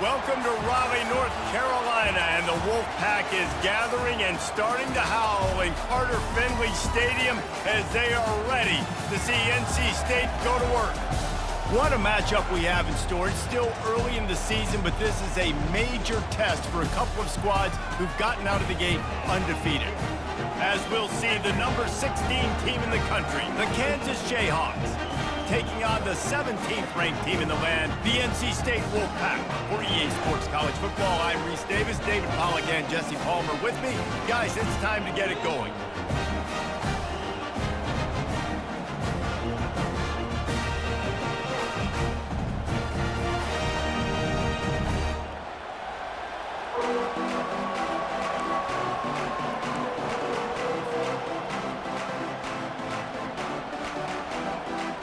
Welcome to Raleigh, North Carolina, and the Wolfpack is gathering and starting to howl in Carter Finley Stadium as they are ready to see NC State go to work. What a matchup we have in store. It's still early in the season, but this is a major test for a couple of squads who've gotten out of the gate undefeated. As we'll see, the number 16 team in the country, the Kansas Jayhawks, taking on the 17th ranked team in the land, the NC State Wolfpack. For EA Sports College Football, I'm Reese Davis, David Pollack and Jesse Palmer with me. Guys, it's time to get it going.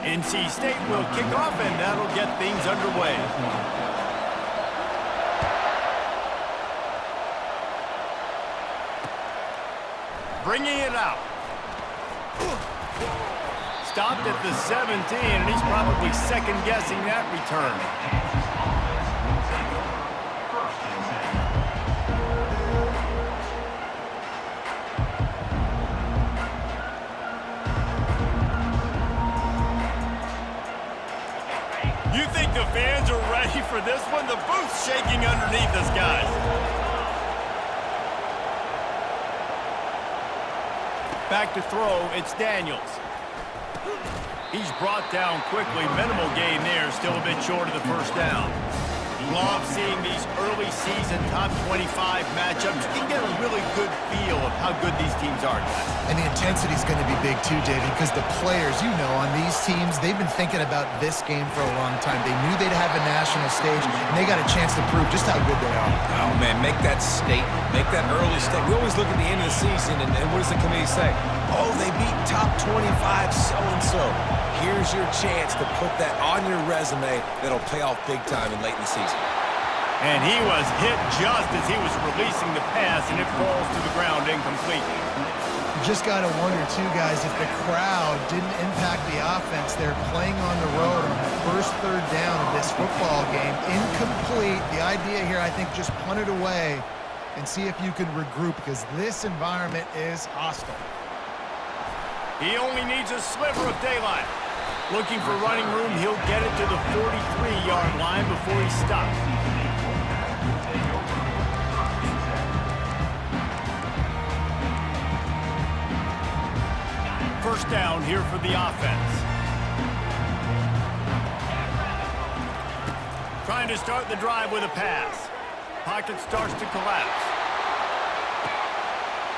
NC State will kick off, and that'll get things underway. Bringing it out. Stopped at the 17, and he's probably second-guessing that return. You think the fans are ready for this one? The booth's shaking underneath us, guys. Back to throw, it's Daniels. He's brought down quickly. Minimal gain there, still a bit short of the first down. Love seeing these early season top 25 matchups. You can get a really good feel of how good these teams are, guys. And the intensity is going to be big too, David, because the players, you know, on these teams, they've been thinking about this game for a long time. They knew they'd have a national stage, and they got a chance to prove just how good they are. Oh, man, make that statement. Make that early statement. We always look at the end of the season, and what does the committee say? Oh, they beat top 25 so-and-so. Here's your chance to put that on your resume that'll pay off big time in late in the season. And he was hit just as he was releasing the pass, and it falls to the ground incomplete. You just got to wonder, too, guys, if the crowd didn't impact the offense. They're playing on the road on the first third down of this football game. Incomplete. The idea here, I think, just punt it away and see if you can regroup, because this environment is hostile. He only needs a sliver of daylight. Looking for running room, he'll get it to the 43-yard line before he stops. First down here for the offense. Trying to start the drive with a pass. Pocket starts to collapse.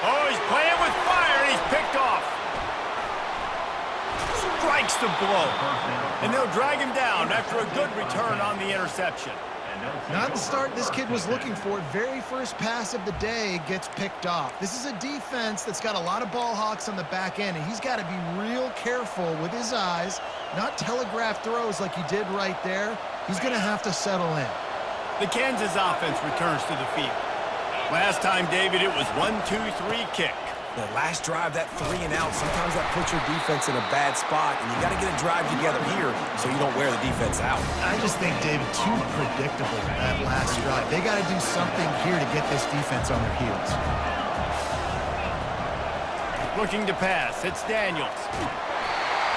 Oh, he's playing with fire, and he's picked off. Strikes the blow, and they'll drag him down after a good return on the interception. Not the start this kid was looking for. Very first pass of the day gets picked off. This is a defense that's got a lot of ball hawks on the back end, and he's got to be real careful with his eyes, not telegraph throws like he did right there. He's going to have to settle in. The Kansas offense returns to the field. Last time, David, it was 1-2-3 kick. The last drive, that 3 and out, sometimes that puts your defense in a bad spot, and you got to get a drive together here so you don't wear the defense out. I just think, David, too predictable that last drive. They got to do something here to get this defense on their heels. Looking to pass, it's Daniels.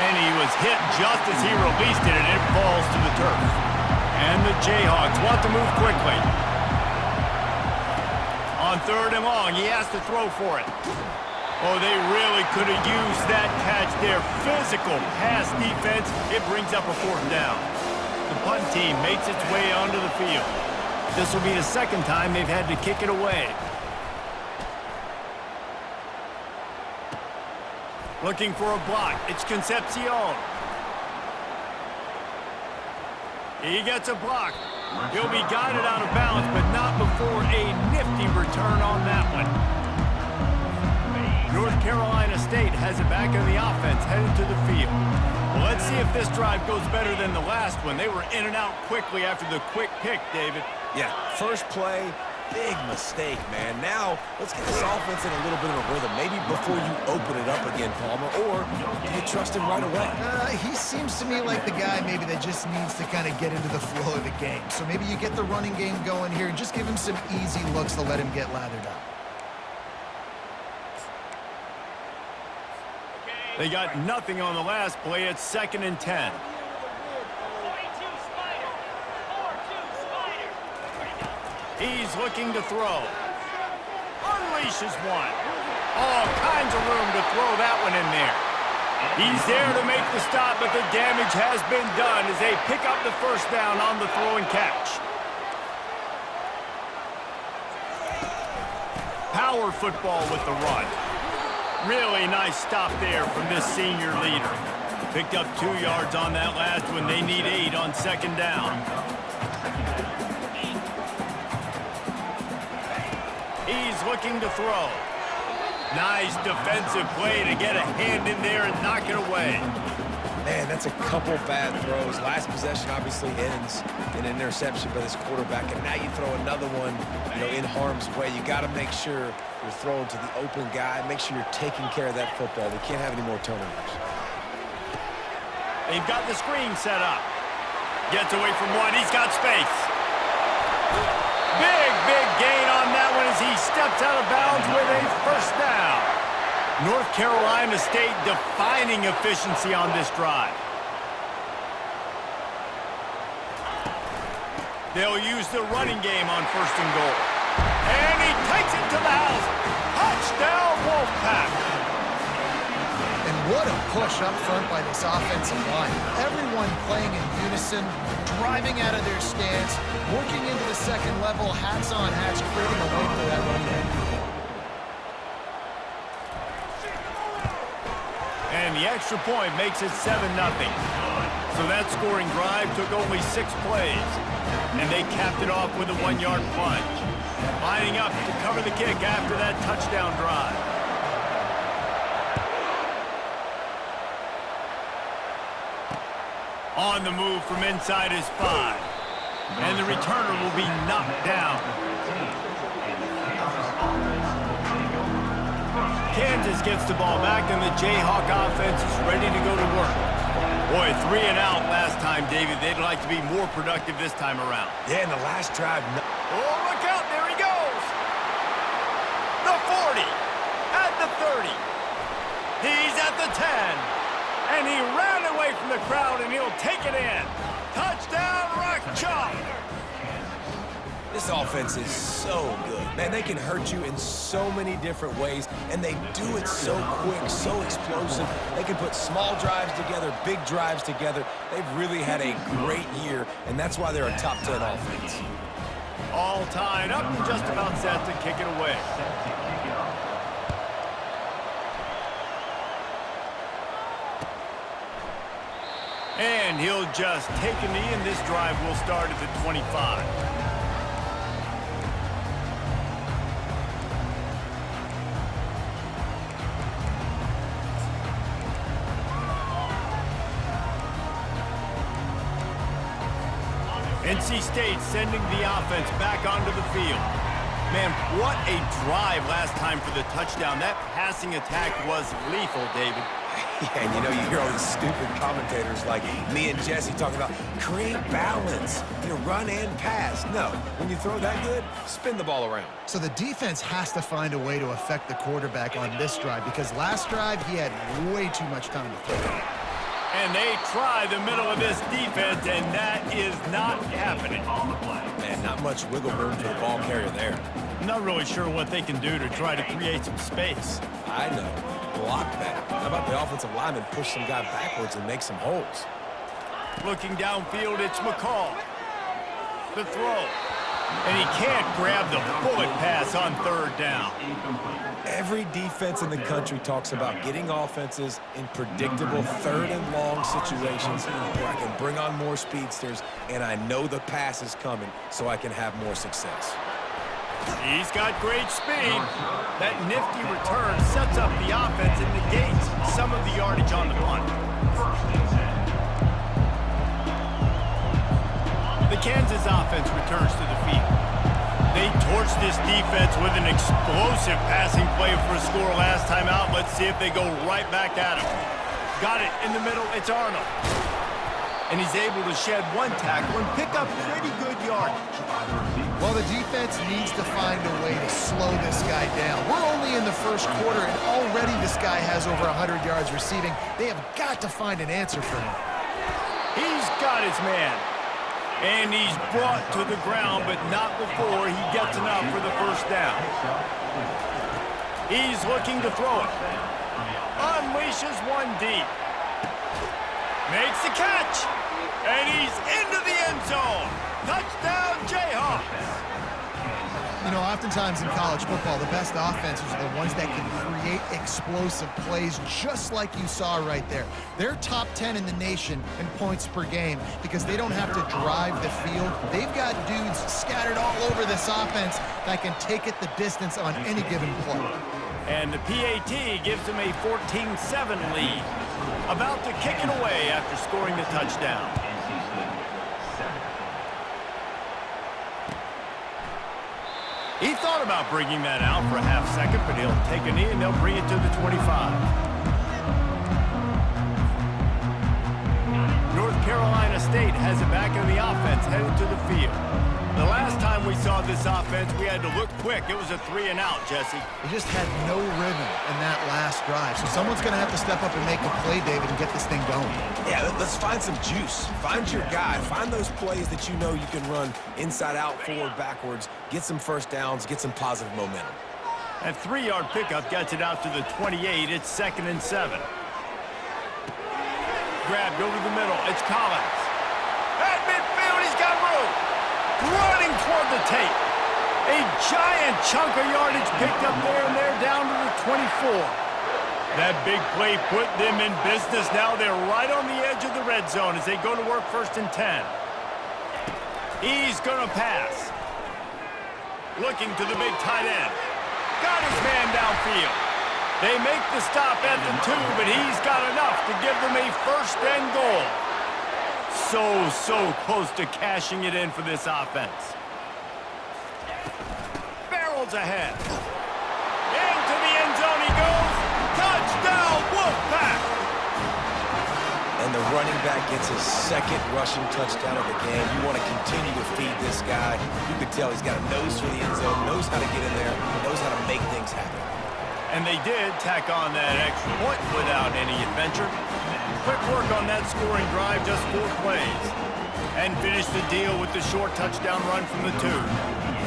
And he was hit just as he released it, and it falls to the turf. And the Jayhawks want to move quickly. On third and long, he has to throw for it. Oh, they really could have used that catch there. Physical pass defense. It brings up a fourth down. The punt team makes its way onto the field. This will be the second time they've had to kick it away. Looking for a block. It's Concepcion. He gets a block. He'll be guided out of bounds, but not before a nifty return on that one. North Carolina State has it back in the offense, headed to the field. Well, let's see if this drive goes better than the last one. They were in and out quickly after the quick pick, David. Yeah, first play, Big mistake, man. Now, let's get this offense in a little bit of a rhythm. Maybe before you open it up again, Palmer, or do you trust him right away? He seems to me like the guy maybe that just needs to kind of get into the flow of the game. So maybe you get the running game going here and just give him some easy looks to let him get lathered up. They got nothing on the last play. It's 2nd and 10. He's looking to throw. Unleashes one. All kinds of room to throw that one in there. He's there to make the stop, but the damage has been done as they pick up the first down on the throw and catch. Power football with the run. Really nice stop there from this senior leader. Picked up 2 yards on that last one. They need 8 on 2nd down. He's looking to throw. Nice defensive play to get a hand in there and knock it away. Man, that's a couple bad throws. Last possession obviously ends in an interception by this quarterback, and now you throw another one, in harm's way. You got to make sure you're throwing to the open guy. Make sure you're taking care of that football. We can't have any more turnovers. They've got the screen set up. Gets away from one. He's got space. Big gain on that one as he steps out of bounds with a first down. North Carolina State defining efficiency on this drive. They'll use the running game on 1st and goal. And he takes it to the house. Touchdown, Wolfpack. And what a push up front by this offensive line. Everyone playing in unison, driving out of their stance, working into the second level, hats on hats, creating a lane for that running back. And the extra point makes it 7-0. So that scoring drive took only 6 plays. And they capped it off with a 1-yard plunge. Lining up to cover the kick after that touchdown drive. On the move from inside his 5. And the returner will be knocked down. Kansas gets the ball back, and the Jayhawk offense is ready to go to work. Boy, 3 and out last time, David. They'd like to be more productive this time around. Yeah, in the last drive. Oh, look out. There he goes. The 40. At the 30. He's at the 10. And he ran away from the crowd, and he'll take it in. Touchdown, Rock Chalk. This offense is so good. Man, they can hurt you in so many different ways, and they do it so quick, so explosive. They can put small drives together, big drives together. They've really had a great year, and that's why they're a top 10 offense. All tied up and just about set to kick it away. And he'll just take a knee, and this drive will start at the 25. NC State sending the offense back onto the field. Man, what a drive last time for the touchdown. That passing attack was lethal, David. Yeah, and you hear all these stupid commentators like me and Jesse talking about create balance, run and pass. No, when you throw that good, spin the ball around. So the defense has to find a way to affect the quarterback on this drive because last drive he had way too much time to throw. And they try the middle of this defense, and that is not happening. Man, not much wiggle room for the ball carrier there. I'm not really sure what they can do to try to create some space. I know. Block that. How about the offensive lineman push some guy backwards and make some holes? Looking downfield, it's McCall. The throw. And he can't grab the bullet pass on 3rd down. Every defense in the country talks about getting offenses in predictable 3rd and long situations where I can bring on more speedsters and I know the pass is coming so I can have more success. He's got great speed. That nifty return sets up the offense and negates some of the yardage on the punt. The Kansas offense returns to the field. They torched this defense with an explosive passing play for a score last time out. Let's see if they go right back at him. Got it in the middle. It's Arnold. And he's able to shed one tackle and pick up pretty good yardage. Well, the defense needs to find a way to slow this guy down. We're only in the first quarter, and already this guy has over 100 yards receiving. They have got to find an answer for him. He's got his man. And he's brought to the ground, but not before he gets enough for the first down. He's looking to throw it. Unleashes one deep. Makes the catch. And he's into the end zone. Touchdown, Jayhawks. You know, oftentimes in college football, the best offenses are the ones that can create explosive plays just like you saw right there. They're top 10 in the nation in points per game because they don't have to drive the field. They've got dudes scattered all over this offense that can take it the distance on any given play. And the PAT gives them a 14-7 lead. About to kick it away after scoring the touchdown. He thought about bringing that out for a half second, but he'll take a knee and they'll bring it to the 25. North Carolina State has it back in the offense, headed to the field. The last time we saw this offense, we had to look quick. It was a 3-and-out, Jesse. They just had no rhythm in that last drive. So someone's going to have to step up and make a play, David, and get this thing going. Yeah, let's find some juice. Find your guy. Find those plays that you know you can run inside out, forward, backwards. Get some first downs. Get some positive momentum. That 3-yard pickup gets it out to the 28. It's 2nd and 7. Grabbed over the middle. It's Collins. At midfield, he's got room. Running toward the tape. A giant chunk of yardage picked up there, and they're down to the 24. That big play put them in business. Now they're right on the edge of the red zone as they go to work 1st and 10. He's going to pass. Looking to the big tight end. Got his man downfield. They make the stop at the 2, but he's got enough to give them a 1st and goal. So close to cashing it in for this offense. Barrels ahead. Into the end zone he goes. Touchdown, Wolfpack! And the running back gets his 2nd rushing touchdown of the game. You want to continue to feed this guy. You can tell he's got a nose for the end zone, knows how to get in there, knows how to make things happen. And they did tack on that extra point without any adventure. Quick work on that scoring drive, just 4 plays. And finished the deal with the short touchdown run from the 2.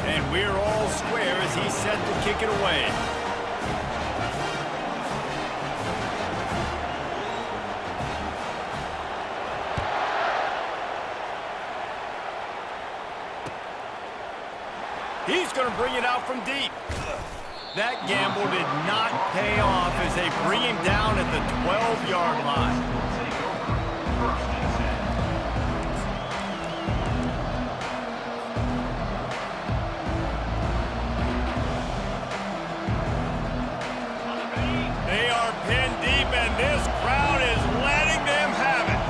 And we're all square as he's set to kick it away. He's going to bring it out from deep. That gamble did not pay off as they bring him down at the 12-yard line. They are pinned deep, and this crowd is letting them have it.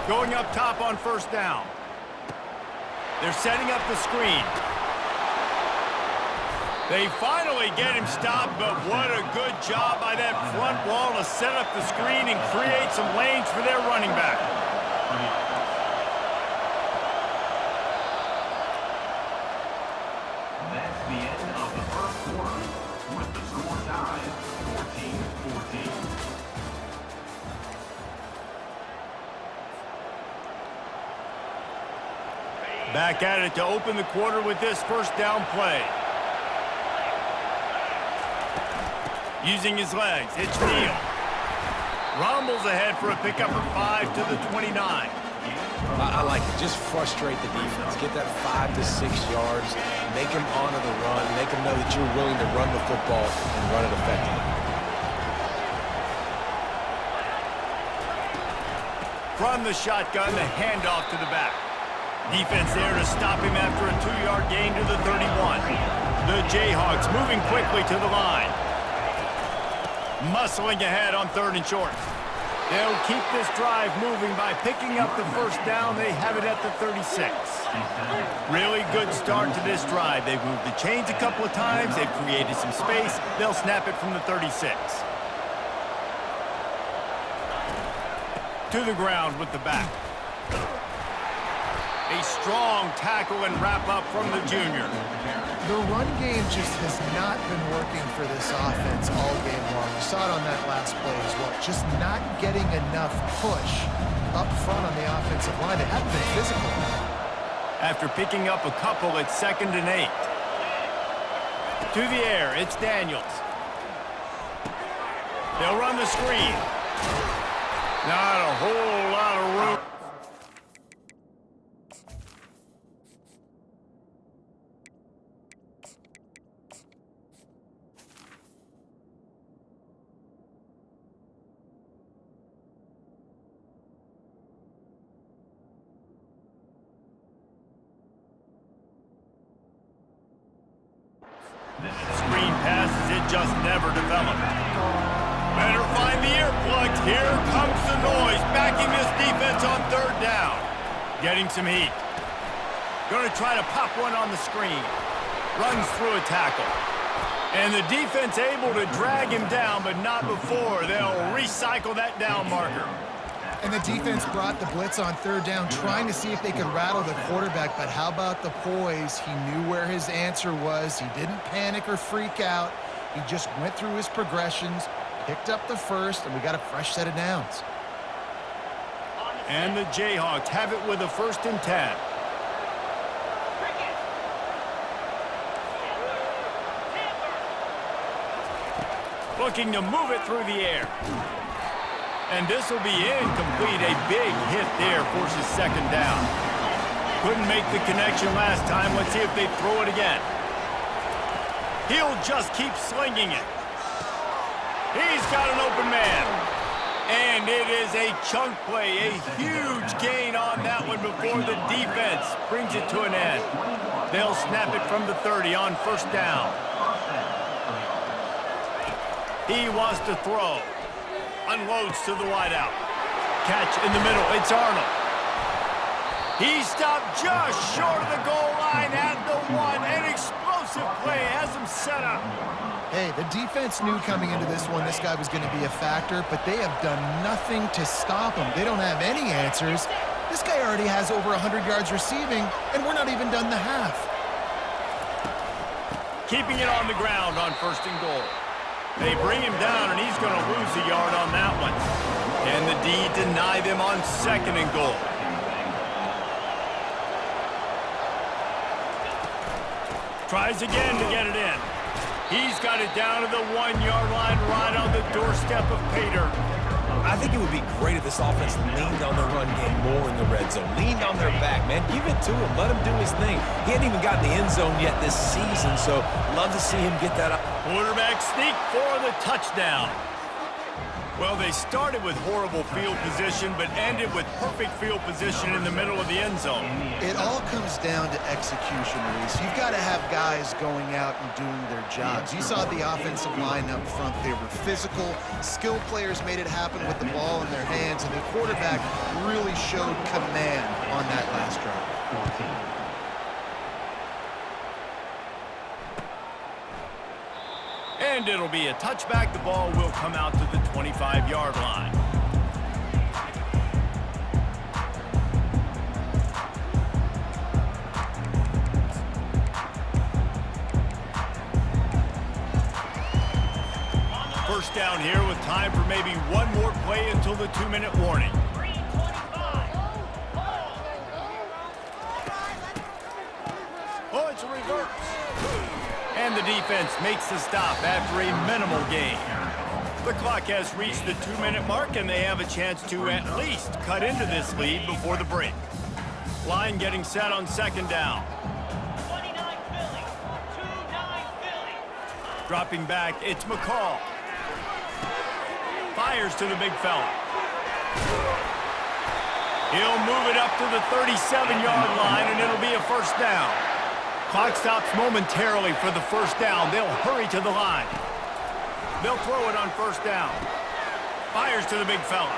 Going up top on 1st down. They're setting up the screen. They finally get him stopped, but what a good job by that front wall to set up the screen and create some lanes for their running back. That's the end of the first quarter with the score tied 14-14. Back at it to open the quarter with this 1st down play. Using his legs, it's Neal. Rumbles ahead for a pickup of 5 to the 29. I like it. Just frustrate the defense. Get that 5 to 6 yards. Make them honor the run. Make them know that you're willing to run the football and run it effectively. From the shotgun, the handoff to the back. Defense there to stop him after a 2-yard gain to the 31. The Jayhawks moving quickly to the line. Muscling ahead on 3rd and short. They'll keep this drive moving by picking up the first down. They have it at the 36. Really good start to this drive. They've moved the chains a couple of times. They've created some space. They'll snap it from the 36. To the ground with the back. A strong tackle and wrap up from the junior. The run game just has not been working for this offense all game long. You saw it on that last play as well. Just not getting enough push up front on the offensive line. They haven't been physical. After picking up a couple, it's 2nd and 8. To the air, it's Daniels. They'll run the screen. Not a whole lot of room. Screen passes, it just never developed. Better find the earplugs. Here comes the noise, backing this defense on 3rd down. Getting some heat. Going to try to pop one on the screen. Runs through a tackle. And the defense able to drag him down, but not before. They'll recycle that down marker. And the defense brought the blitz on 3rd down, trying to see if they could rattle the quarterback. But how about the poise? He knew where his answer was. He didn't panic or freak out. He just went through his progressions, picked up the first, and we got a fresh set of downs. And the Jayhawks have it with a 1st and 10. Looking to move it through the air. And this will be incomplete. A big hit there forces 2nd down. Couldn't make the connection last time. Let's see if they throw it again. He'll just keep slinging it. He's got an open man. And it is a chunk play. A huge gain on that one before the defense brings it to an end. They'll snap it from the 30 on 1st down. He wants to throw. Unloads to the wideout. Catch in the middle. It's Arnold. He stopped just short of the goal line at the 1. An explosive play has him set up. Hey, the defense knew coming into this one this guy was going to be a factor, but they have done nothing to stop him. They don't have any answers. This guy already has over 100 yards receiving, and we're not even done the half. Keeping it on the ground on 1st and goal. They bring him down, and he's going to lose a yard on that one. Can the D deny them on 2nd and goal? Tries again to get it in. He's got it down to the 1-yard line right on the doorstep of Pater. I think it would be great if this offense leaned on the run game more in the red zone. Leaned on their back, man. Give it to him. Let him do his thing. He hadn't even gotten the end zone yet this season, so love to see him get that up. Quarterback sneak for the touchdown. Well, they started with horrible field position, but ended with perfect field position in the middle of the end zone. It all comes down to execution, Reese. You've got to have guys going out and doing their jobs. You saw the offensive line up front. They were physical. Skill players made it happen with the ball in their hands, and the quarterback really showed command on that last drive. And it'll be a touchback. The ball will come out to the 25-yard line. First down here with time for maybe one more play until the 2-minute warning. Oh, it's a reverse. And the defense makes the stop after a minimal gain. The clock has reached the 2-minute mark, and they have a chance to at least cut into this lead before the break. Line getting set on 2nd down. 29 Philly, 2-9 Philly. Dropping back, it's McCall. Fires to the big fella. He'll move it up to the 37-yard line, and it'll be a 1st down. Clock stops momentarily for the 1st down. They'll hurry to the line. They'll throw it on 1st down. Fires to the big fella.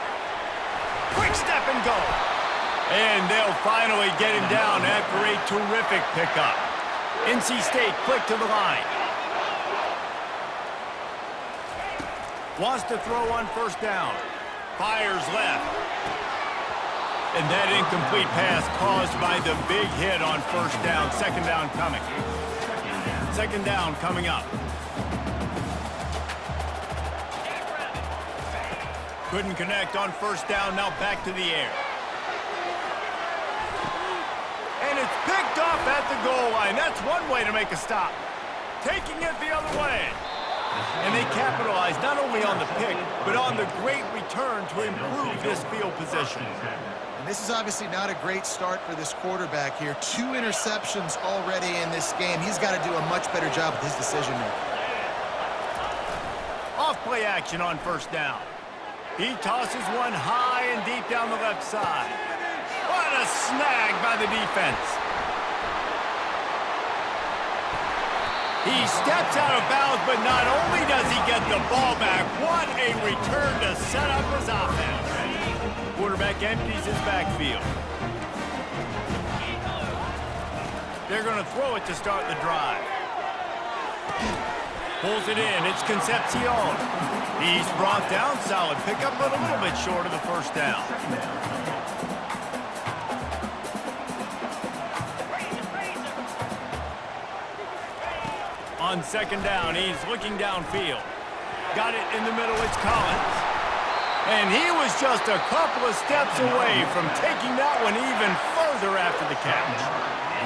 Quick step and go. And they'll finally get him down after a terrific pickup. NC State quick to the line. Wants to throw on first down. Fires left. And that incomplete pass caused by the big hit on first down. Second down coming. Second down coming up. Couldn't connect on first down. Now back to the air. And it's picked off at the goal line. That's one way to make a stop. Taking it the other way. And they capitalize not only on the pick, but on the great return to improve this field position. And this is obviously not a great start for this quarterback here. 2 interceptions already in this game. He's got to do a much better job with his decision-making. Off-play action on first down. He tosses one high and deep down the left side. What a snag by the defense. He steps out of bounds, but not only does he get the ball back, what a return to set up his offense. Quarterback empties his backfield. They're going to throw it to start the drive. Pulls it in. It's Concepcion. He's brought down solid pickup, but a little bit short of the first down. On second down, he's looking downfield. Got it in the middle, it's Collins. And he was just a couple of steps away from taking that one even further after the catch.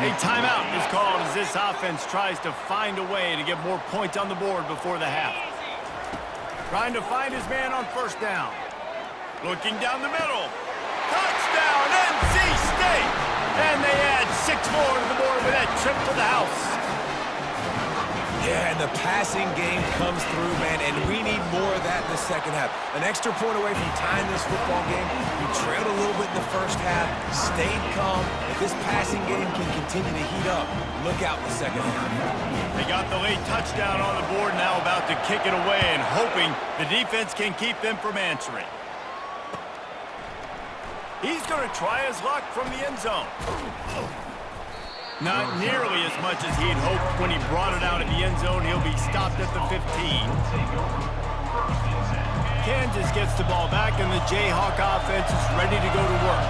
A timeout is called as this offense tries to find a way to get more points on the board before the half. Trying to find his man on first down. Looking down the middle. Touchdown, NC State! And they add 6 more to the board with that trip to the house. Yeah, and the passing game comes through, man, and we need more of that in the second half. An extra point away from tying this football game. We trailed a little bit in the first half, stayed calm. If this passing game can continue to heat up, look out in the second half. They got the late touchdown on the board, now about to kick it away and hoping the defense can keep them from answering. He's going to try his luck from the end zone. Not nearly as much as he'd hoped when he brought it out in the end zone. He'll be stopped at the 15. Kansas gets the ball back, and the Jayhawk offense is ready to go to work.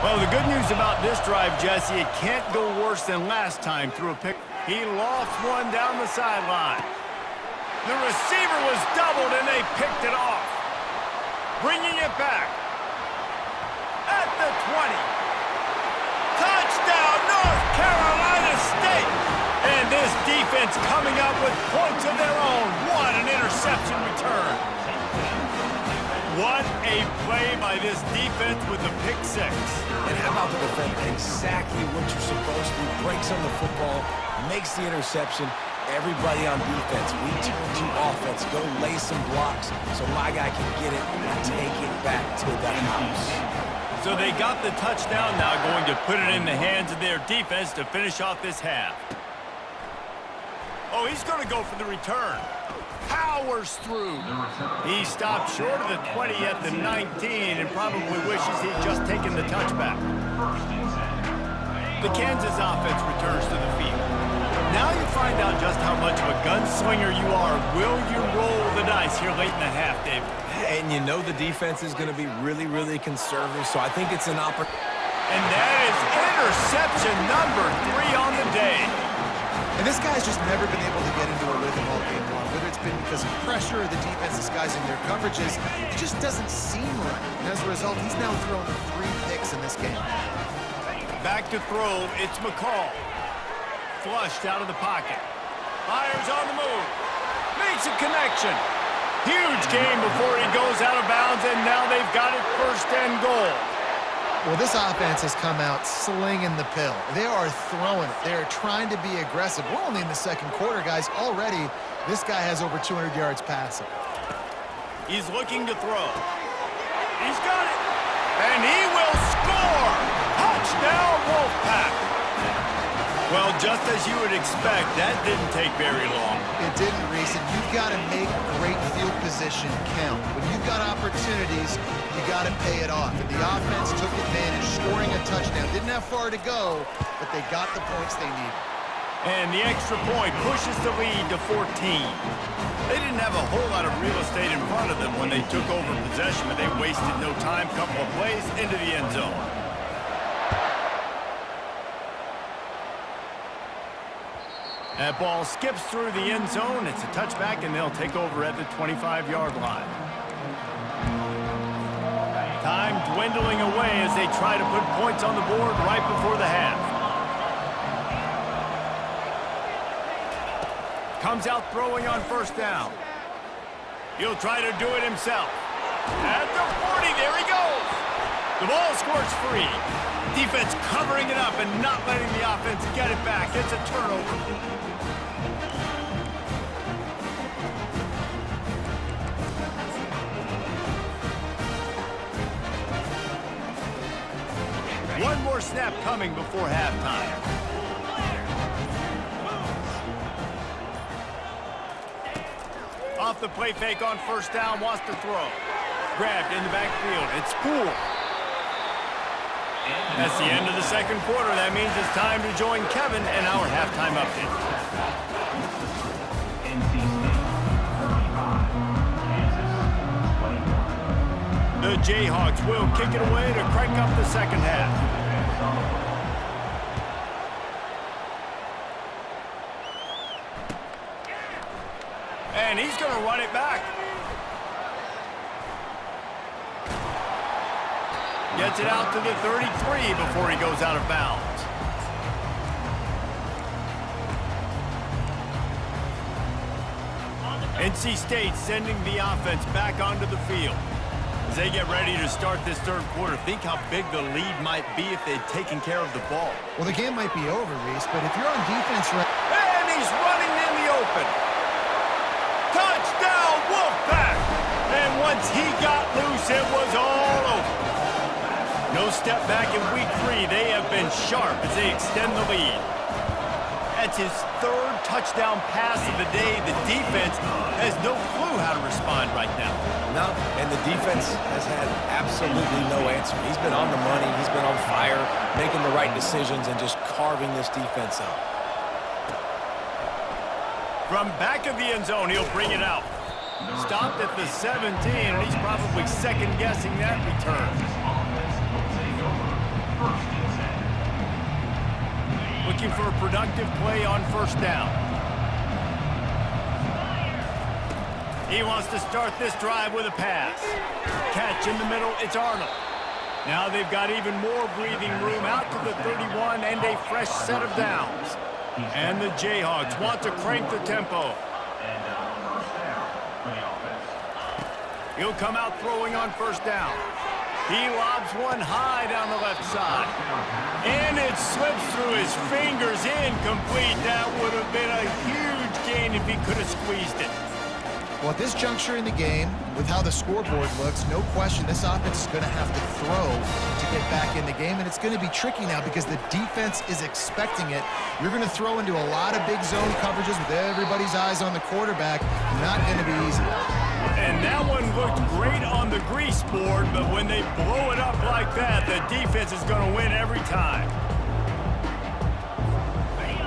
Well, the good news about this drive, Jesse, it can't go worse than last time through a pick. He lost one down the sideline. The receiver was doubled, and they picked it off. Bringing it back. At the 20. Touchdown, North Carolina State! And this defense coming up with points of their own. What an interception return. What a play by this defense with the pick 6. And how about the defender? Exactly what you're supposed to do. Breaks on the football, makes the interception. Everybody on defense, we turn to offense. Go lay some blocks so my guy can get it and take it back to the house. So they got the touchdown, now going to put it in the hands of their defense to finish off this half. Oh, he's going to go for the return. Powers through. He stopped short of the 20 at the 19 and probably wishes he'd just taken the touchback. The Kansas offense returns to the field. Now you find out just how much of a gunslinger you are. Will you roll the dice here late in the half, David? And you know the defense is going to be really, really conservative, so I think it's an opportunity. And that is interception number 3 on the day. And this guy's just never been able to get into a rhythm all game long. Whether it's been because of pressure or the defense disguising their coverages, it just doesn't seem right. And as a result, he's now thrown 3 picks in this game. Back to throw, it's McCall. Flushed out of the pocket. Fires on the move. Makes a connection. Huge game before he goes out of bounds, and now they've got it 1st and goal. Well, this offense has come out slinging the pill. They are throwing it. They are trying to be aggressive. We're only in the 2nd quarter, guys. Already, this guy has over 200 yards passing. He's looking to throw. He's got it. And he will score. Touchdown, Wolfpack. Well, just as you would expect, that didn't take very long. It didn't, Reese, and you've got to make great field position count. When you've got opportunities, you you got to pay it off. And the offense took advantage, scoring a touchdown. Didn't have far to go, but they got the points they needed. And the extra point pushes the lead to 14. They didn't have a whole lot of real estate in front of them when they took over possession, but they wasted no time. Couple of plays into the end zone. That ball skips through the end zone. It's a touchback, and they'll take over at the 25-yard line. Time dwindling away as they try to put points on the board right before the half. Comes out throwing on first down. He'll try to do it himself. At the 40, there he goes. The ball squirts free. Defense covering it up and not letting the offense get it back. It's a turnover. One more snap coming before halftime. Off the play fake on first down, wants to throw. Grabbed in the backfield. It's Poole. That's the end of the second quarter. That means it's time to join Kevin and our halftime update. NC State 35, Kansas 21. The Jayhawks will kick it away to crank up the second half. And he's going to run it back. Gets it out to the 33 before he goes out of bounds. NC State sending the offense back onto the field. As they get ready to start this third quarter, think how big the lead might be if they'd taken care of the ball. Well, the game might be over, Reese, but if you're on defense right... And he's running in the open. Touchdown, Wolfpack! And once he got loose, it was all over. No step back in week 3. They have been sharp as they extend the lead. That's his third touchdown pass of the day. The defense has no clue how to respond right now. No, and the defense has had absolutely no answer. He's been on the money. He's been on fire, making the right decisions and just carving this defense up. From back of the end zone, he'll bring it out. Stopped at the 17, and he's probably second-guessing that return. Looking for a productive play on first down. He wants to start this drive with a pass. Catch in the middle, it's Arnold. Now they've got even more breathing room out to the 31 and a fresh set of downs. And the Jayhawks want to crank the tempo. He'll come out throwing on first down. He lobs one high down the left side. And it slips through his fingers, incomplete. That would have been a huge gain if he could have squeezed it. Well, at this juncture in the game, with how the scoreboard looks, no question this offense is going to have to throw to get back in the game, and it's going to be tricky now because the defense is expecting it. You're going to throw into a lot of big zone coverages with everybody's eyes on the quarterback. Not going to be easy. And that one looked great on the grease board, but when they blow it up like that, the defense is going to win every time.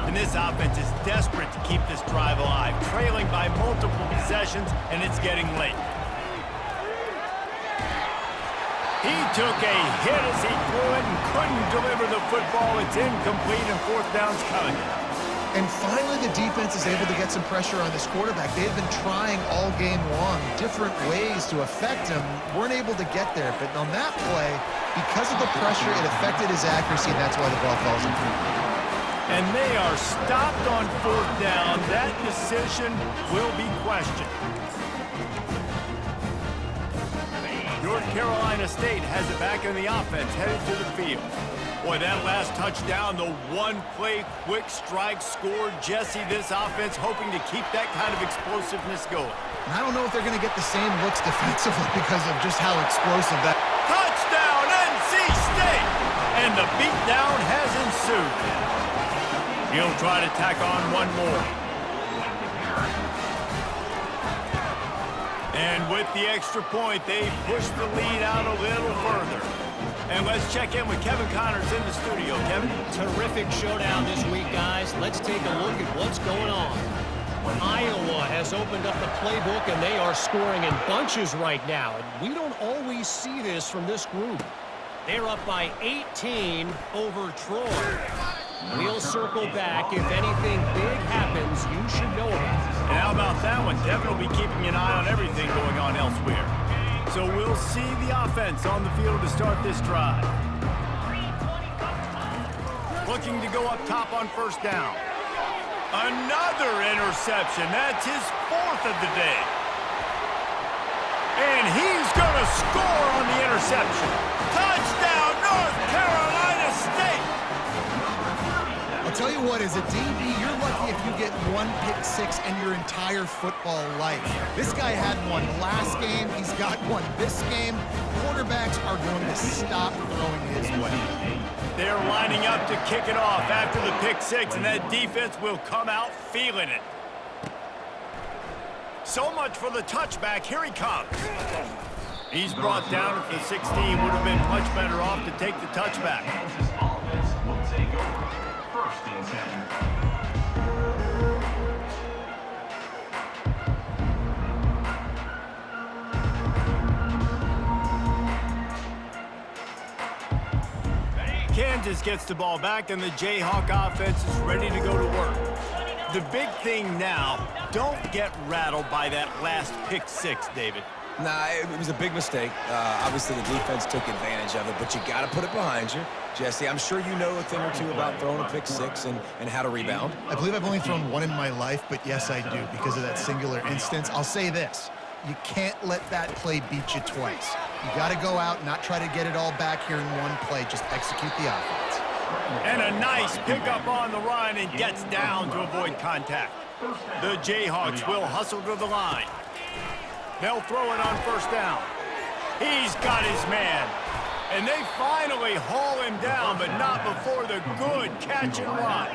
And this offense is desperate to keep this drive alive, trailing by multiple possessions, and it's getting late. He took a hit as he threw it and couldn't deliver the football. It's incomplete, and fourth down's coming. And finally, the defense is able to get some pressure on this quarterback. They had been trying all game long different ways to affect him, weren't able to get there. But on that play, because of the pressure, it affected his accuracy, and that's why the ball falls incomplete. And they are stopped on fourth down. That decision will be questioned. North Carolina State has it back in the offense, headed to the field. Boy, that last touchdown, the one-play quick strike scored. Jesse, this offense hoping to keep that kind of explosiveness going. And I don't know if they're going to get the same looks defensively because of just how explosive that... Touchdown, NC State! And the beatdown has ensued. He'll try to tack on one more. And with the extra point, they push the lead out a little. And let's check in with Kevin Connors in the studio. Kevin? Terrific showdown this week, guys. Let's take a look at what's going on. Iowa has opened up the playbook, and they are scoring in bunches right now. And we don't always see this from this group. They're up by 18 over Troy. We'll circle back. If anything big happens, you should know about it. And how about that one? Kevin will be keeping an eye on everything going on elsewhere. So we'll see the offense on the field to start this drive. Looking to go up top on first down. Another interception. That's his 4th of the day. And he's going to score on the interception. Touchdown, North Carolina State! I'll tell you what, as a DB, you're lucky if you get one pick six in your entire football life. This guy had one last game. He's got one this game. Quarterbacks are going to stop throwing his way. They're lining up to kick it off after the pick six, and that defense will come out feeling it. So much for the touchback. Here he comes. He's brought down at the 16. Would have been much better off to take the touchback. Kansas offense will take over. First and 10. Kansas gets the ball back, and the Jayhawk offense is ready to go to work. The big thing now, don't get rattled by that last pick six, David. Nah, it was a big mistake. Obviously, the defense took advantage of it, but you got to put it behind you. Jesse, I'm sure you know a thing or two about throwing a pick six and how to rebound. I believe I've only thrown one in my life, but yes, I do, because of that singular instance. I'll say this. You can't let that play beat you twice. You got to go out, not try to get it all back here in one play. Just execute the offense. And a nice pickup on the run, and gets down to avoid contact. The Jayhawks will hustle to the line. They'll throw it on first down. He's got his man. And they finally haul him down, but not before the good catch and run.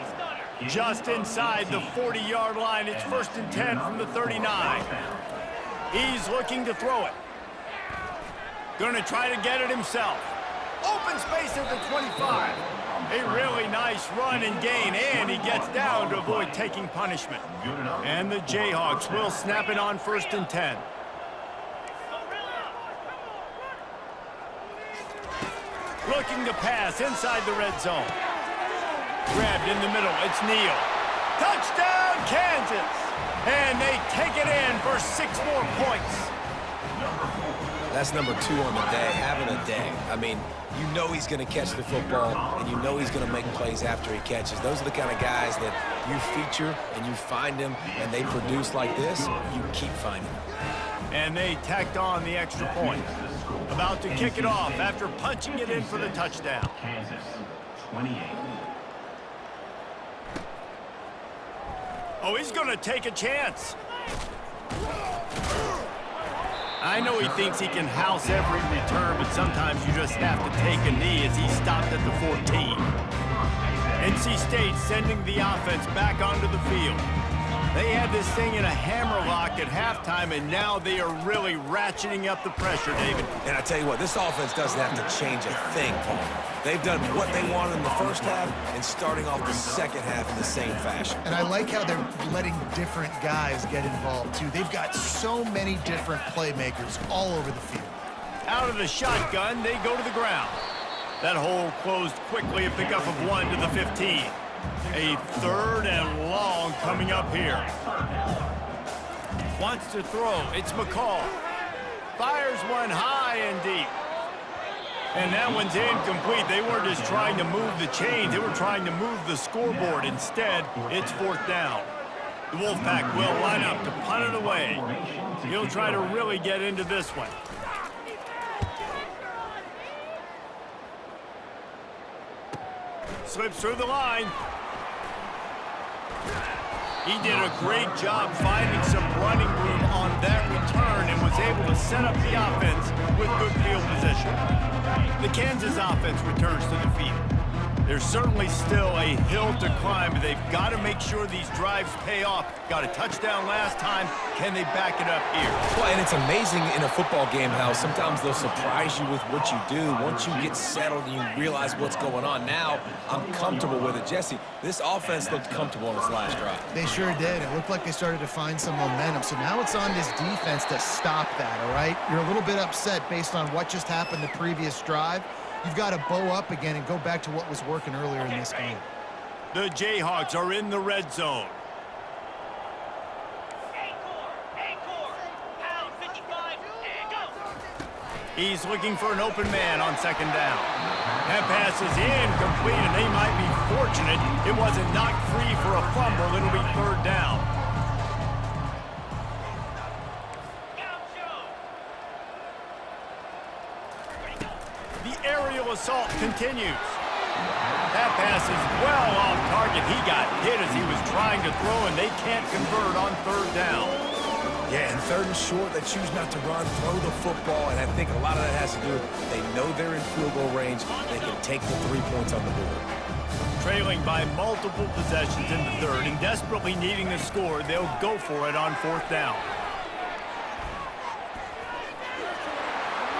Just inside the 40-yard line, it's 1st and 10 from the 39. He's looking to throw it. Going to try to get it himself. Open space at the 25. A really nice run and gain, and he gets down to avoid taking punishment. And the Jayhawks will snap it on 1st and 10. Looking to pass inside the red zone. Grabbed in the middle, it's Neal. Touchdown, Kansas! And they take it in for 6 more points. That's number 2 on the day, having a day. I mean, you know he's going to catch the football, and you know he's going to make plays after he catches. Those are the kind of guys that you feature, and you find them, and they produce like this, you keep finding them. And they tacked on the extra point. About to kick it off after punching it in for the touchdown. Kansas 28. Oh, he's going to take a chance. I know he thinks he can house every return, but sometimes you just have to take a knee as he stopped at the 14. NC State sending the offense back onto the field. They had this thing in a hammerlock at halftime, and now they are really ratcheting up the pressure, David. And I tell you what, this offense doesn't have to change a thing, Paul. They've done what they wanted in the first half and starting off the second half in the same fashion. And I like how they're letting different guys get involved, too. They've got so many different playmakers all over the field. Out of the shotgun, they go to the ground. That hole closed quickly, a pickup of 1 to the 15. A 3rd and long coming up here. Wants to throw. It's McCall. Fires one high and deep. And that one's incomplete. They weren't just trying to move the chains. They were trying to move the scoreboard. Instead, it's 4th down. The Wolfpack will line up to punt it away. He'll try to really get into this one. Slips through the line. He did a great job finding some running room on that return and was able to set up the offense with good field position. The Kansas offense returns to the field. There's certainly still a hill to climb, but they've got to make sure these drives pay off. Got a touchdown last time. Can they back it up here? Well, and it's amazing in a football game how sometimes they'll surprise you with what you do. Once you get settled and you realize what's going on, now I'm comfortable with it. Jesse, this offense looked comfortable on its last drive. They sure did. It looked like they started to find some momentum. So now it's on this defense to stop that, all right? You're a little bit upset based on what just happened the previous drive. You've got to bow up again and go back to what was working earlier in this game. The Jayhawks are in the red zone. Pound 55, and go. He's looking for an open man on second down. That pass is incomplete, and they might be fortunate it wasn't knocked free for a fumble. It'll be third down. The aerial assault continues. That pass is well off target. He got hit as he was trying to throw, and they can't convert on third down. Yeah, and third and short, they choose not to run, throw the football, and I think a lot of that has to do with they know they're in field goal range. They can take the 3 points on the board. Trailing by multiple possessions in the third and desperately needing the score, they'll go for it on fourth down.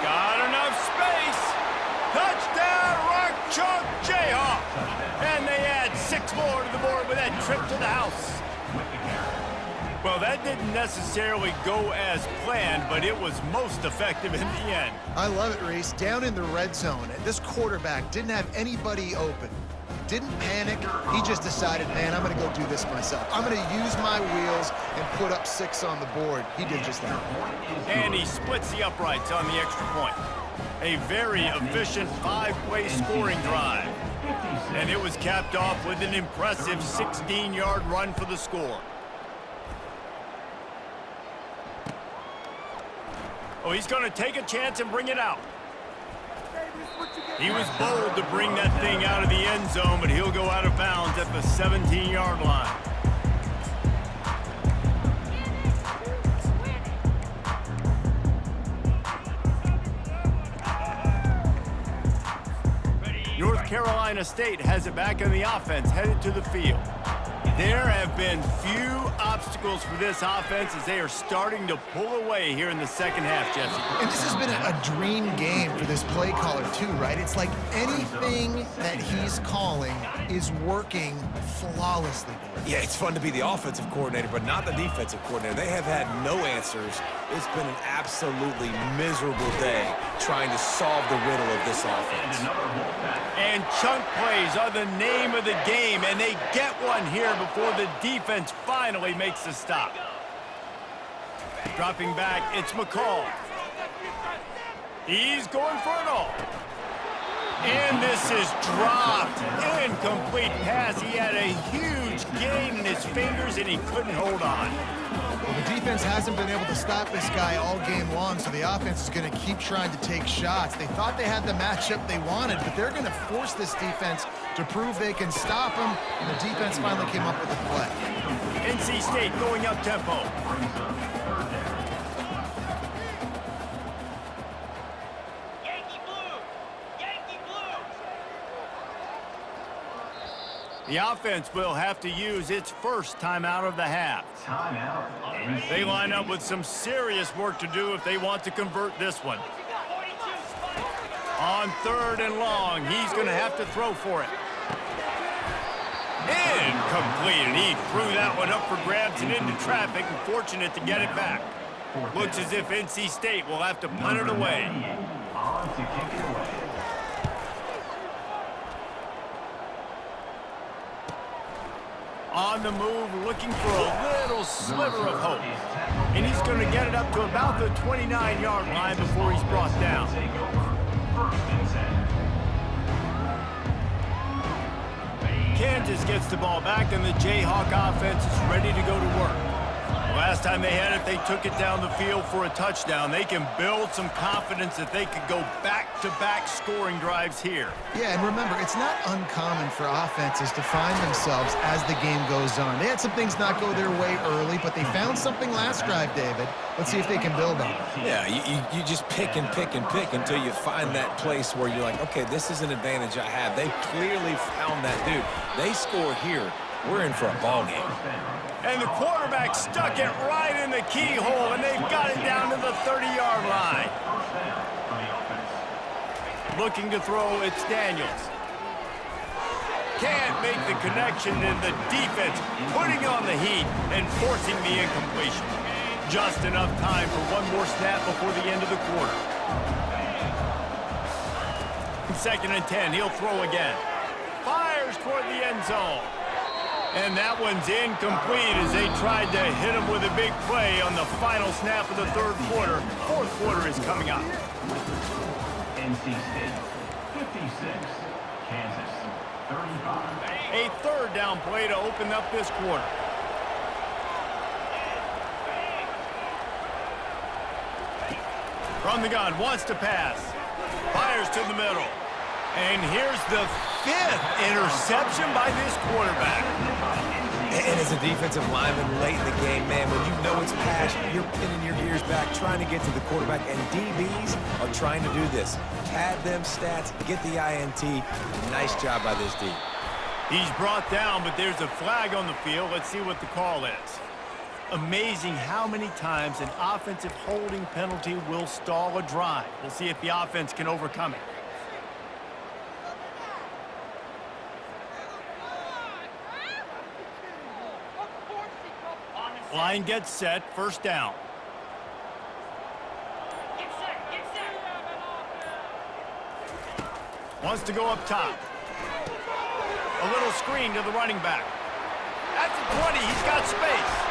Got enough space. Touchdown, Rock Chalk Jayhawks. And they add 6 more to the board with that trip to the house. Well, that didn't necessarily go as planned, but it was most effective in the end. I love it, Reese. Down in the red zone, this quarterback didn't have anybody open. Didn't panic. He just decided, man, I'm going to go do this myself. I'm going to use my wheels and put up 6 on the board. He did just that. And he splits the uprights on the extra point. A very efficient 5-play scoring drive. And it was capped off with an impressive 16-yard run for the score. Oh, he's going to take a chance and bring it out. He was bold to bring that thing out of the end zone, but he'll go out of bounds at the 17-yard line. North Carolina State has it back on the offense, headed to the field. There have been few obstacles for this offense as they are starting to pull away here in the second half, Jesse. And this has been a dream game for this play caller too, right? It's like anything that he's calling is working flawlessly. Yeah, it's fun to be the offensive coordinator, but not the defensive coordinator. They have had no answers. It's been an absolutely miserable day trying to solve the riddle of this offense. And chunk plays are the name of the game, and they get one here before the defense finally makes the stop. Dropping back, it's McCall. He's going for it all. And this is dropped. Incomplete pass. He had a huge gain in his fingers, and he couldn't hold on. Well, the defense hasn't been able to stop this guy all game long, so the offense is going to keep trying to take shots. They thought they had the matchup they wanted, but they're going to force this defense to prove they can stop him, and the defense finally came up with a play. NC State going up tempo. The offense will have to use its first timeout of the half. They line up with some serious work to do if they want to convert this one. On third and long, he's going to have to throw for it. Incomplete, and he threw that one up for grabs and into traffic, and fortunate to get it back. Looks as if NC State will have to punt it away. On the move, looking for a little sliver of hope. And he's going to get it up to about the 29-yard line before he's brought down. Kansas gets the ball back, and the Jayhawk offense is ready to go to work. Last time they had it, they took it down the field for a touchdown. They can build some confidence that they could go back-to-back scoring drives here. Yeah, and remember, it's not uncommon for offenses to find themselves as the game goes on. They had some things not go their way early, but they found something last drive, David. Let's see if they can build on it. Yeah, you just pick and pick and pick until you find that place where you're like, okay, this is an advantage I have. They clearly found that dude. They score here. We're in for a ball game. And the quarterback stuck it right in the keyhole, and they've got it down to the 30-yard line. Looking to throw, it's Daniels. Can't make the connection, and the defense putting on the heat and forcing the incompletion. Just enough time for one more snap before the end of the quarter. 2nd and 10, he'll throw again. Fires toward the end zone. And that one's incomplete as they tried to hit him with a big play on the final snap of the 3rd quarter. 4th quarter is coming up. NC State 56, Kansas 35. A 3rd down play to open up this quarter. From the gun, wants to pass. Fires to the middle. And here's the 5th interception by this quarterback. And as a defensive lineman late in the game, man, when you know it's passion, you're pinning your ears back, trying to get to the quarterback, and DBs are trying to do this. Pad them stats, get the INT. Nice job by this D. He's brought down, but there's a flag on the field. Let's see what the call is. Amazing how many times an offensive holding penalty will stall a drive. We'll see if the offense can overcome it. Line gets set, 1st down. Get set, get set. Wants to go up top. A little screen to the running back. At the 20, he's got space.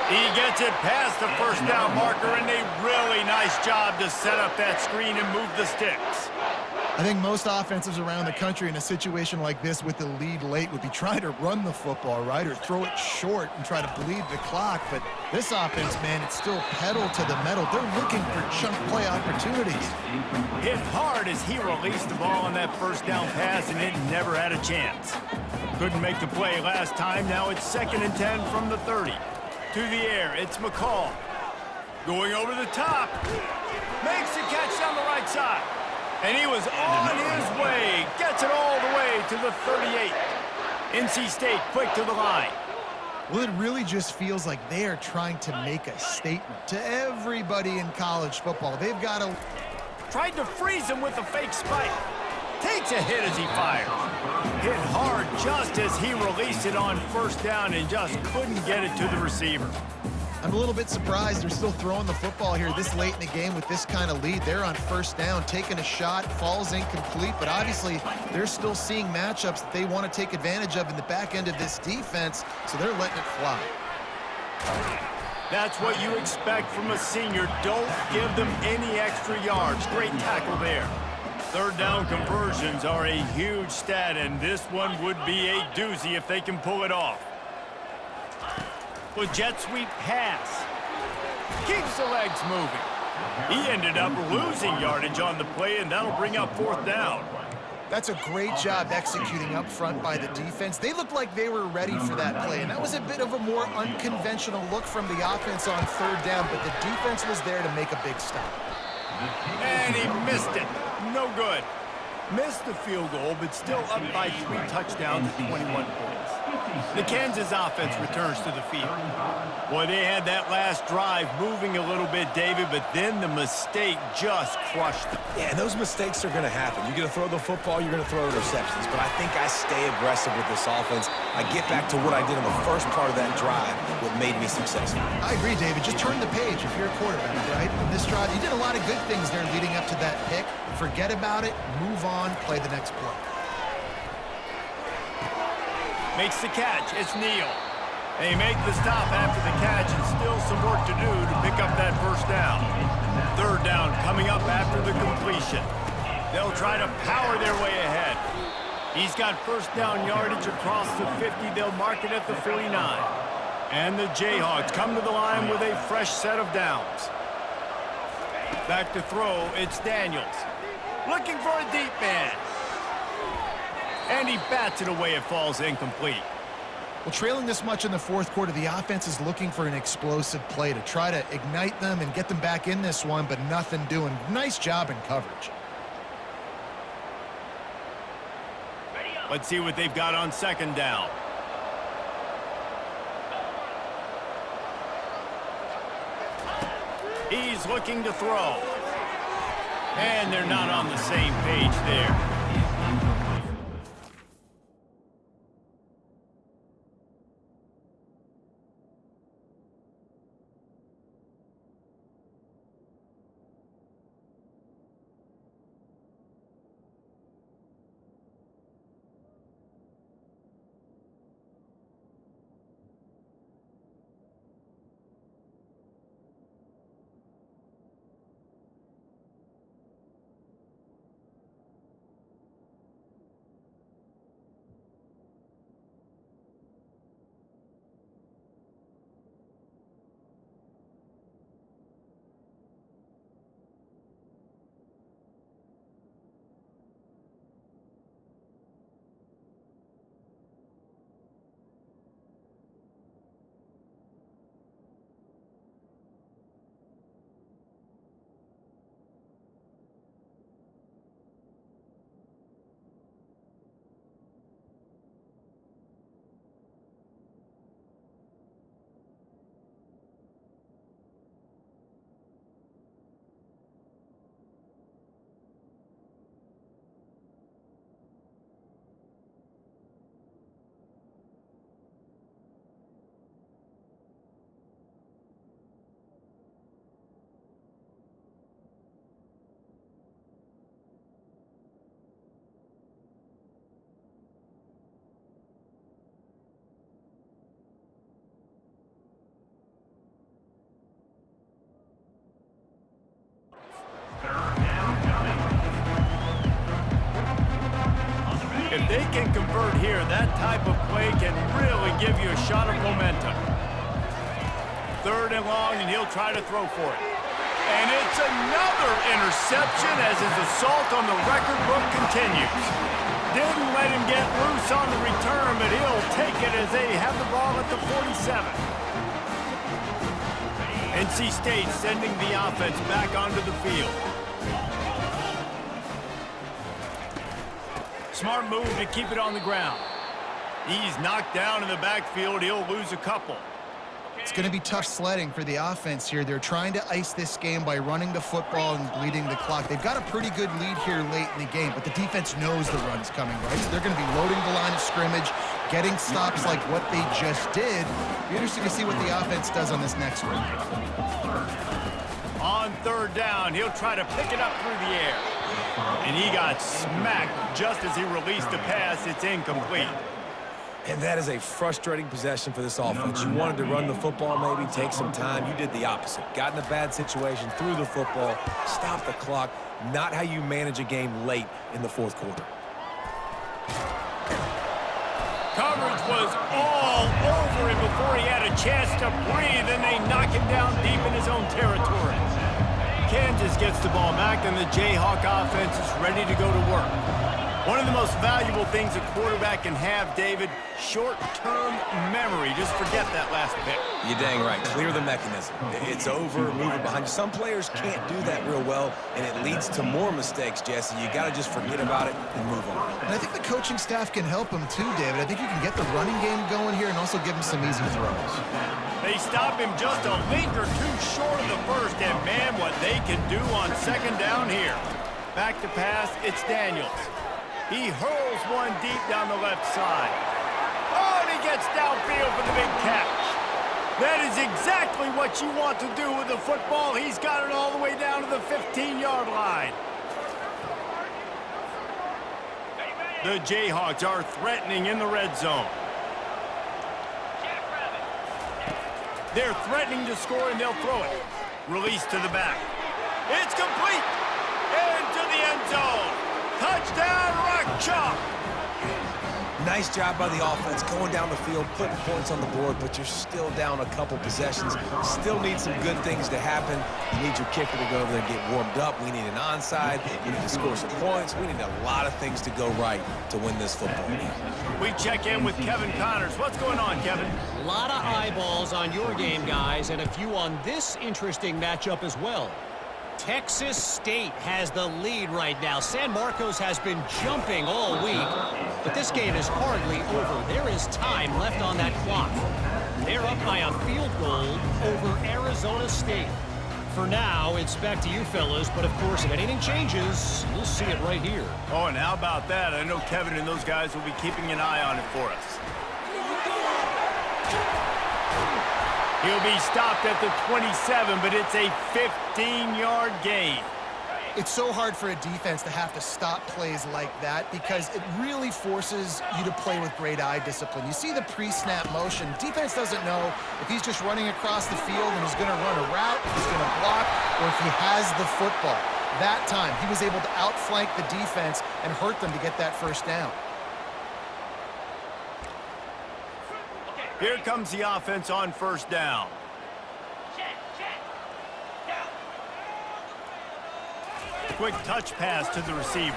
He gets it past the 1st down marker, and a really nice job to set up that screen and move the sticks. I think most offenses around the country in a situation like this with the lead late would be trying to run the football, right, or throw it short and try to bleed the clock. But this offense, man, it's still pedal to the metal. They're looking for chunk play opportunities. Hit hard as he released the ball on that 1st down pass, and it never had a chance. Couldn't make the play last time. Now it's 2nd and 10 from the 30. To the air, it's McCall. Going over the top. Makes the catch down the right side. And he was on his way. Gets it all the way to the 38. NC State quick to the line. Well, it really just feels like they are trying to make a statement to everybody in college football. They've got to... Tried to freeze him with a fake spike. Takes a hit as he fires. Hit hard just as he released it on 1st down and just couldn't get it to the receiver. I'm a little bit surprised they're still throwing the football here this late in the game with this kind of lead. They're on 1st down, taking a shot, falls incomplete, but obviously they're still seeing matchups that they want to take advantage of in the back end of this defense, so they're letting it fly. That's what you expect from a senior. Don't give them any extra yards. Great tackle there. 3rd down conversions are a huge stat, and this one would be a doozy if they can pull it off. With jet sweep pass. Keeps the legs moving. He ended up losing yardage on the play, and that'll bring up 4th down. That's a great job executing up front by the defense. They looked like they were ready for that play, and that was a bit of a more unconventional look from the offense on 3rd down, but the defense was there to make a big stop. And he missed it. No good. Missed the field goal, but still up by 3 touchdowns at 21 points. The Kansas offense returns to the field. Boy, they had that last drive moving a little bit, David, but then the mistake just crushed them. Yeah, and those mistakes are going to happen. You're going to throw the football, you're going to throw interceptions, but I think I stay aggressive with this offense. I get back to what I did in the first part of that drive, what made me successful. I agree, David. Just turn the page if you're a quarterback, right? In this drive, you did a lot of good things there leading up to that pick. Forget about it, move on, play the next play. Makes the catch. It's Neal. They make the stop after the catch, and still some work to do to pick up that 1st down. 3rd down coming up after the completion. They'll try to power their way ahead. He's got 1st down yardage across the 50. They'll mark it at the 49. And the Jayhawks come to the line with a fresh set of downs. Back to throw, it's Daniels. Looking for a deep man. And he bats it away. It falls incomplete. Well, trailing this much in the fourth quarter, the offense is looking for an explosive play to try to ignite them and get them back in this one, but nothing doing. Nice job in coverage. Let's see what they've got on second down. He's looking to throw. And they're not on the same page there. If they can convert here, that type of play can really give you a shot of momentum. Third and long, and he'll try to throw for it. And it's another interception as his assault on the record book continues. Didn't let him get loose on the return, but he'll take it as they have the ball at the 47. NC State sending the offense back onto the field. Smart move to keep it on the ground. He's knocked down in the backfield. He'll lose a couple. It's going to be tough sledding for the offense here. They're trying to ice this game by running the football and bleeding the clock. They've got a pretty good lead here late in the game, but the defense knows the run's coming, right? So they're going to be loading the line of scrimmage, getting stops like what they just did. Be interesting to see what the offense does on this next one. On third down, he'll try to pick it up through the air. And he got smacked just as he released the pass. It's incomplete. And that is a frustrating possession for this offense. You wanted to run the football, maybe take some time. You did the opposite. Got in a bad situation, threw the football, stopped the clock. Not how you manage a game late in the fourth quarter. Coverage was all over him before he had a chance to breathe, and they knock him down deep in his own territory. Kansas gets the ball back, and the Jayhawk offense is ready to go to work. One of the most valuable things a quarterback can have, David, short-term memory. Just forget that last pick. You're dang right. Clear the mechanism. It's over, move it behind you. Some players can't do that real well, and it leads to more mistakes, Jesse. You got to just forget about it and move on. And I think the coaching staff can help him too, David. I think you can get the running game going here and also give him some easy throws. They stop him just a link or two short of the first, and man, what they can do on second down here. Back to pass, it's Daniels. He hurls one deep down the left side. Oh, and he gets downfield for the big catch. That is exactly what you want to do with the football. He's got it all the way down to the 15-yard line. The Jayhawks are threatening in the red zone. They're threatening to score, and they'll throw it. Release to the back. It's complete. Into the end zone. Touchdown, Rock Chalk. Nice job by the offense going down the field, putting points on the board, but you're still down a couple possessions. Still need some good things to happen. You need your kicker to go over there and get warmed up. We need an onside. We need to score some points. We need a lot of things to go right to win this football game. We check in with Kevin Connors. What's going on, Kevin? A lot of eyeballs on your game, guys, and a few on this interesting matchup as well. Texas State has the lead right now. San Marcos has been jumping all week, but this game is hardly over. There is time left on that clock. They're up by a field goal over Arizona State. For now, it's back to you fellas, but of course, if anything changes, you'll see it right here. Oh, and how about that? I know Kevin and those guys will be keeping an eye on it for us. He'll be stopped at the 27, but it's a 15-yard gain. It's so hard for a defense to have to stop plays like that because it really forces you to play with great eye discipline. You see the pre-snap motion. Defense doesn't know if he's just running across the field and he's going to run a route, if he's going to block, or if he has the football. That time, he was able to outflank the defense and hurt them to get that first down. Here comes the offense on first down. Quick touch pass to the receiver.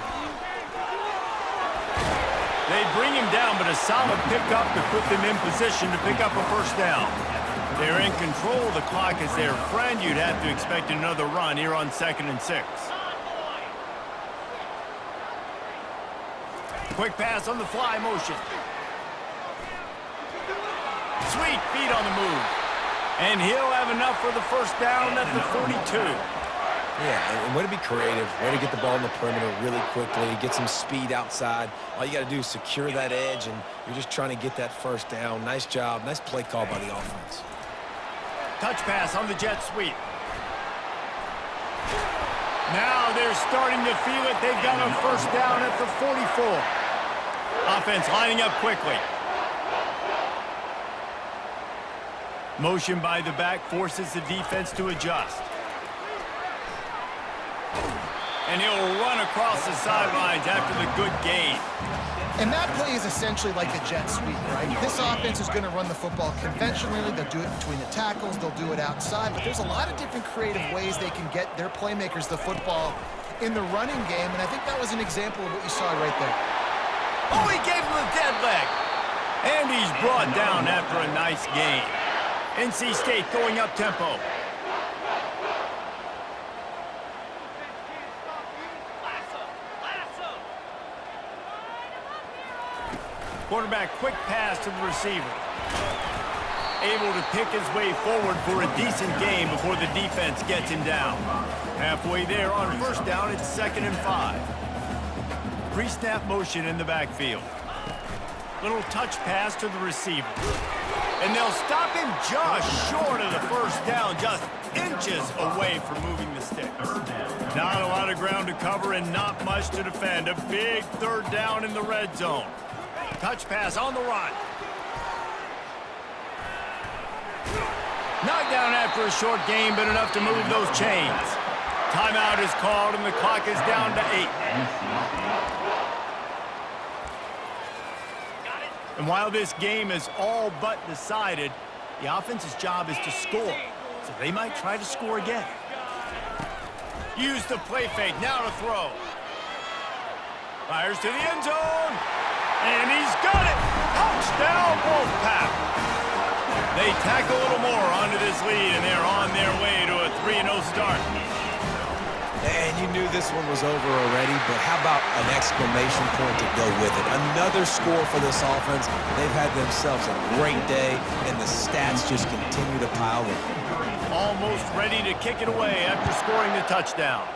They bring him down, but a solid pickup to put them in position to pick up a first down. They're in control. The clock is their friend. You'd have to expect another run here on 2nd and 6. Quick pass on the fly motion. Sweet feet on the move. And he'll have enough for the first down at the 42. Yeah, and way to be creative, way to get the ball in the perimeter really quickly, get some speed outside. All you got to do is secure that edge, and you're just trying to get that first down. Nice job, nice play call by the offense. Touch pass on the jet sweep. Now they're starting to feel it. They've got a first down at the 44. Offense lining up quickly. Motion by the back forces the defense to adjust. And he'll run across the sidelines after the good gain. And that play is essentially like the jet sweep, right? This offense is going to run the football conventionally. They'll do it between the tackles. They'll do it outside. But there's a lot of different creative ways they can get their playmakers the football in the running game. And I think that was an example of what you saw right there. Oh, he gave him a dead leg. And he's brought down after a nice gain. NC State going up tempo. Quarterback quick pass to the receiver. Able to pick his way forward for a decent gain before the defense gets him down. Halfway there on first down, it's 2nd and 5. Pre-snap motion in the backfield. Little touch pass to the receiver. And they'll stop him just short of the first down, just inches away from moving the sticks. Not a lot of ground to cover and not much to defend. A big 3rd down in the red zone. Touch pass on the run. Knocked down after a short gain, but enough to move those chains. Timeout is called, and the clock is down to 8. And while this game is all but decided, the offense's job is to score. So they might try to score again. Use the play fake, now to throw. Fires to the end zone. And he's got it! Touchdown, Wolfpack! They tack a little more onto this lead, and they're on their way to a 3-0 start. And you knew this one was over already, but how about an exclamation point to go with it? Another score for this offense. They've had themselves a great day, and the stats just continue to pile in. Almost ready to kick it away after scoring the touchdown.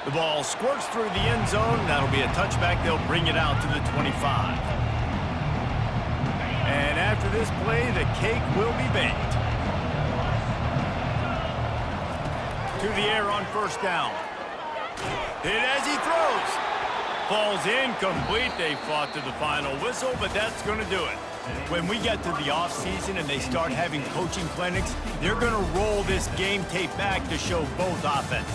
The ball squirts through the end zone. That'll be a touchback. They'll bring it out to the 25. And after this play, the cake will be baked. To the air on first down. Hit as he throws. Falls incomplete. They fought to the final whistle, but that's going to do it. When we get to the offseason and they start having coaching clinics, they're going to roll this game tape back to show both offenses.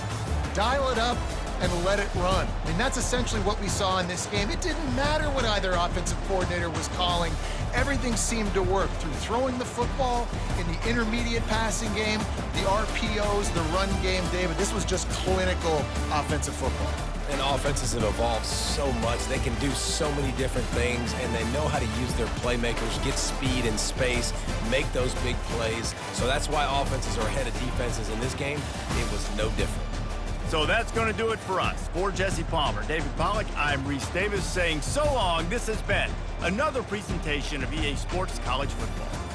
Dial it up, and let it run. I mean, that's essentially what we saw in this game. It didn't matter what either offensive coordinator was calling. Everything seemed to work through throwing the football, in the intermediate passing game, the RPOs, the run game. David, this was just clinical offensive football. And offenses have evolved so much. They can do so many different things, and they know how to use their playmakers, get speed and space, make those big plays. So that's why offenses are ahead of defenses in this game. It was no different. So that's going to do it for us. For Jesse Palmer, David Pollack, I'm Reese Davis saying so long. This has been another presentation of EA Sports College Football.